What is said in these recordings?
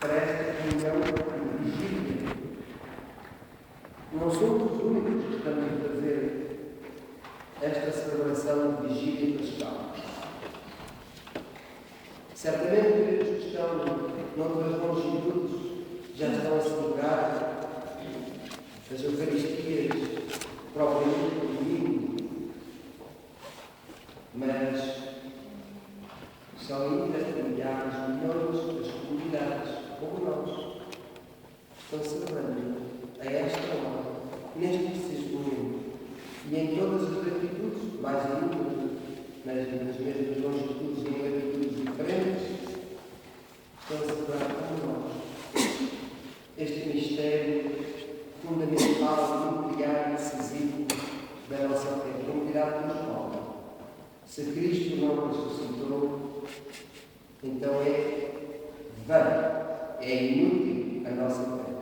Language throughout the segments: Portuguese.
para esta reunião de vigília. Não somos os únicos que estamos a fazer esta celebração de vigília pascal. Certamente os que estão noutras longitudes já estão a celebrar as Eucaristias propriamente do domingo, mas são ainda milhares, milhões das comunidades, como nós, estão celebrando a esta hora, neste preciso momento, e em todas as latitudes, mais ainda nas mesmas longitudes e em latitudes diferentes, estão a celebrar como nós este mistério fundamental, nuclear, decisivo da nossa fé, como dirá que nos falta. Se Cristo não ressuscitou, então é vã, é inútil a nossa fé.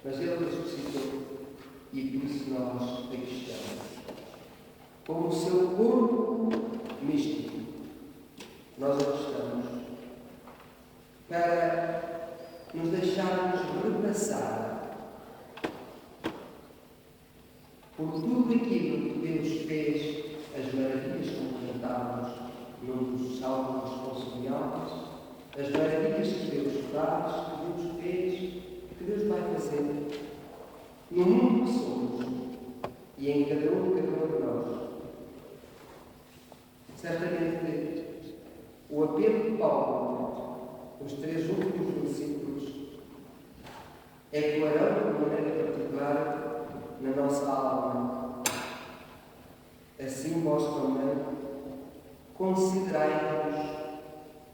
Mas Ele ressuscitou e por isso nós aqui estamos. Como o seu corpo místico, nós aqui estamos para nos deixarmos repassar por tudo aquilo que Deus fez, as maravilhas como cantávamos num dos salmos responsoriais, as maravilhas que Deus faz, que Deus fez, que Deus vai fazer no mundo que somos e em cada um de nós. Certamente, o apelo de Paulo, os 3 últimos versículos, ecoarão de maneira particular na nossa alma. Assim vós também considerai-vos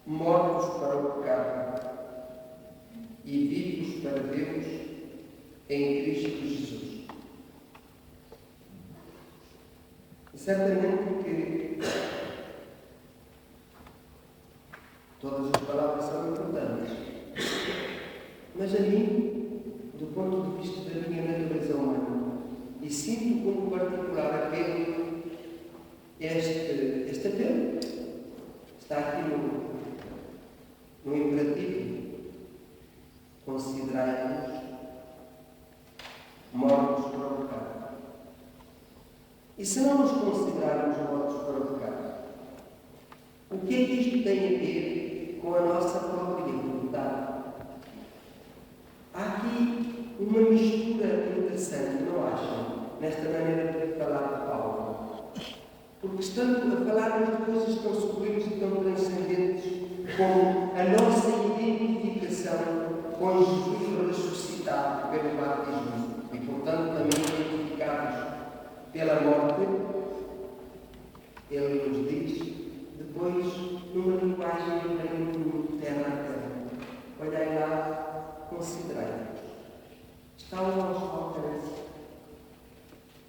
mortos para o pecado e vivos para Deus em Cristo Jesus. E certamente que todas as palavras são importantes, mas a mim, do ponto de vista da minha natureza humana, e sinto como particular apelo, este apelo está aqui no imperativo. Considerai-vos mortos para o pecado. E se não nos considerarmos mortos para o pecado, o que é que isto tem a ver com a nossa própria vontade? Há aqui uma mistura interessante, não acham? Nesta maneira de falar de Paulo. Porque estamos a falar de coisas tão sublimes e tão transcendentes como a nossa identificação com Jesus ressuscitado pelo batismo e, portanto, também identificados pela morte. Ele nos diz, depois, numa linguagem muito terra a terra: olhai lá, considerai-vos. Está ao nosso alcance.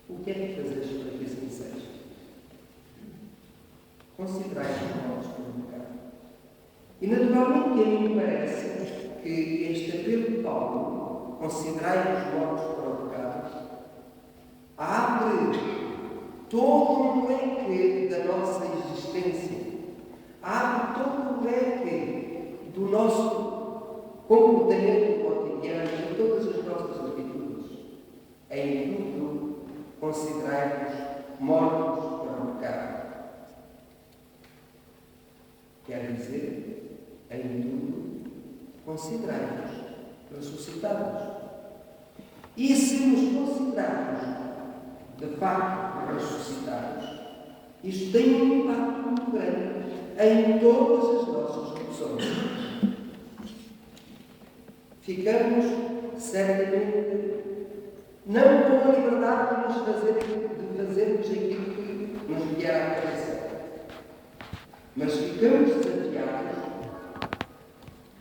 O que é que fazeis para que assim seja? Considerai-vos mortos para o pecado. E, naturalmente, a mim me parece que este apelo de Paulo, considerai-vos mortos para o pecado, abre todo um leque da nossa existência, abre todo um leque do nosso comportamento cotidiano, de todas as nossas atitudes. Em tudo, considerai-vos mortos para o pecado. Quer dizer, em tudo, considerai-vos ressuscitados. E se nos considerarmos, de facto, ressuscitados, isto tem um impacto muito grande em todas as nossas opções. Ficamos, certamente, não com a liberdade de fazermos aquilo que nos vier à cabeça, mas ficamos desafiados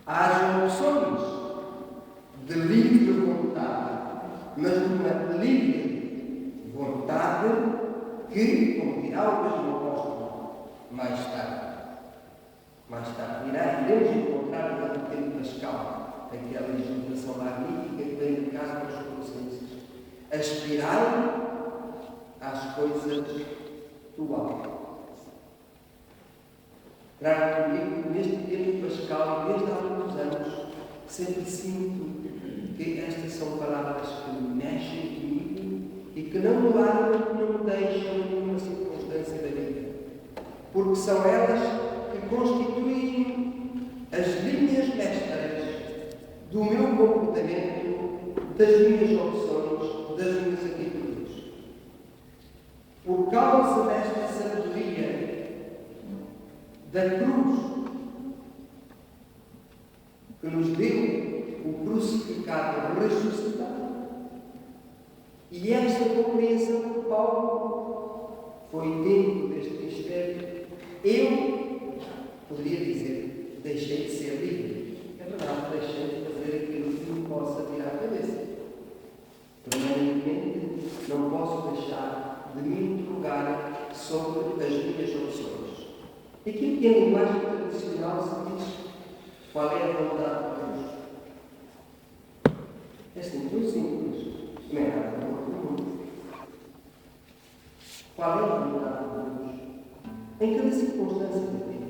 às opções de livre vontade, mas uma livre vontade que, como dirá o mesmo apóstolo mais tarde iremos encontrar no tempo pascal aquela legislação magnífica que vem de casa dos Colossenses: aspirar às coisas do alto. Trago comigo neste tempo Pascal e desde há muitos anos sempre sinto que estas são palavras que mexem comigo e que não me largam, não me deixam em nenhuma circunstância da vida. Porque são elas que constituem as linhas mestras do meu comportamento, das minhas opções, das minhas atitudes. Por causa desta sabedoria da cruz que nos deu o crucificado ressuscitado, e esta compreensão de Paulo foi dentro deste mistério, eu poderia dizer, deixei de ser livre. É verdade, deixei de fazer aquilo que me possa tirar a cabeça. Primeiramente, não posso deixar de me interrogar sobre as minhas opções. Aquilo que em linguagem tradicional se diz, qual é a vontade de Deus? É assim, tão simples. Não é nada do outro mundo. Qual é a vontade de Deus? Em cada circunstância da vida.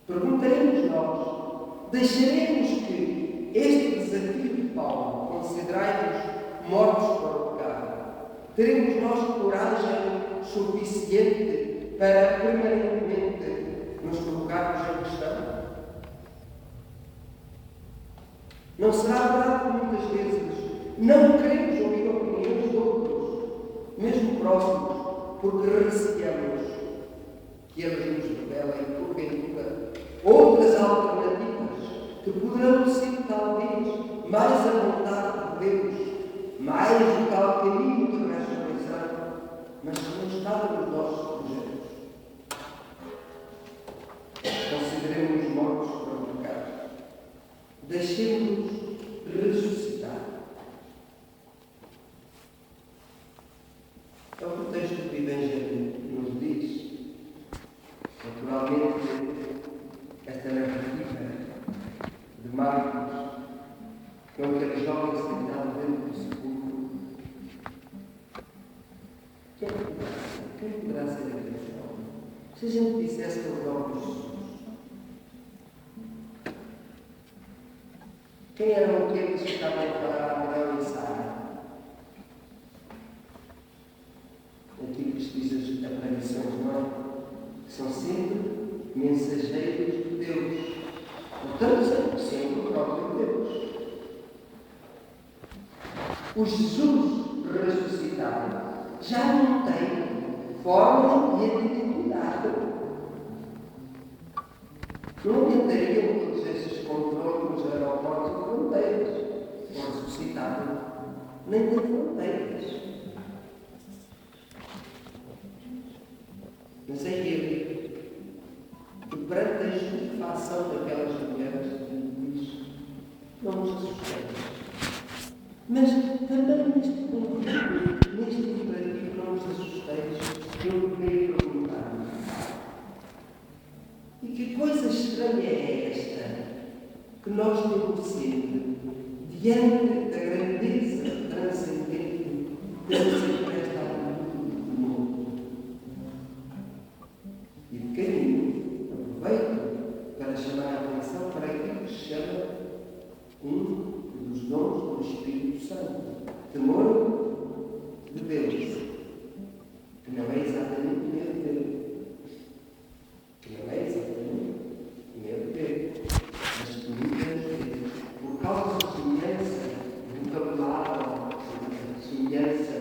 Perguntaremos nós, deixaremos que este desafio de Paulo, considerai-nos mortos para o pecado, teremos nós coragem suficiente para permanentemente nos colocarmos em questão? Não será verdade que muitas vezes não queremos ouvir opiniões de outros, mesmo próximos, porque receamos que eles nos revelem, porventura, outras alternativas que poderão ser, talvez, mais a vontade de Deus, mais o tal caminho de ressurreição, mas que não estava nos nossos projetos. Consideremos mortos para o pecado. Deixemos-nos ressuscitar. É o que o texto do Evangelho nos diz. Naturalmente, esta narrativa de Marcos, com aquele jovem sentado dentro do sepulcro, quem poderá ser aquele jovem? Se a gente dissesse que é o próprio Jesus, quem eram aqueles que estavam a falar a mensagem? Aquilo que se diz as tradições, não é? Que são sempre mensageiros de Deus. Portanto, sempre o próprio Deus. O Jesus ressuscitado já não tem forma de identidade. Não tentariam todos esses controles nos aeroportos e fronteiras. O ressuscitado nem tem fronteiras. Mas é ele que, perante a estupefação daquelas mulheres, diz: não nos assustemos. Mas também neste conflito, neste imperativo, não nos assusteis, eu queria perguntar-me: e que coisa estranha é esta que nós temos sempre diante da grandeza transcendente que nos empresta a atitude do mundo? E de caminho, aproveito para chamar a atenção para aquilo que se chama um dos dons do Espírito Santo. Temor de Deus, que não é exatamente medo dele. Que não é exatamente medo dele. Mas que muitas vezes, por causa da semelhança do vocabulário, da semelhança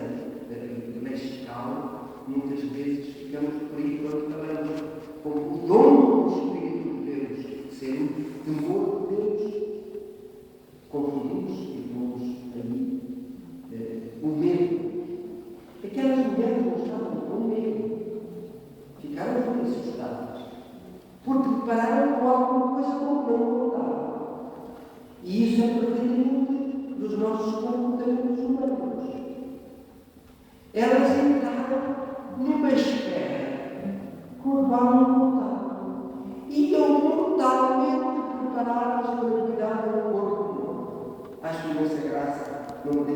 lexical, muitas vezes ficamos por aí quando falamos com o dom do Espírito de Deus, ser o temor de Deus. Confundimos e pomos aí o medo. Aquelas mulheres não estavam com medo. Ficaram muito assustadas. Porque depararam com alguma coisa com que não contavam. E isso é perfeitamente dos nossos comportamentos humanos. Elas entraram numa espera com a qual não contavam. Iam mortalmente preparadas para cuidar do corpo. Acho que nessa graça não me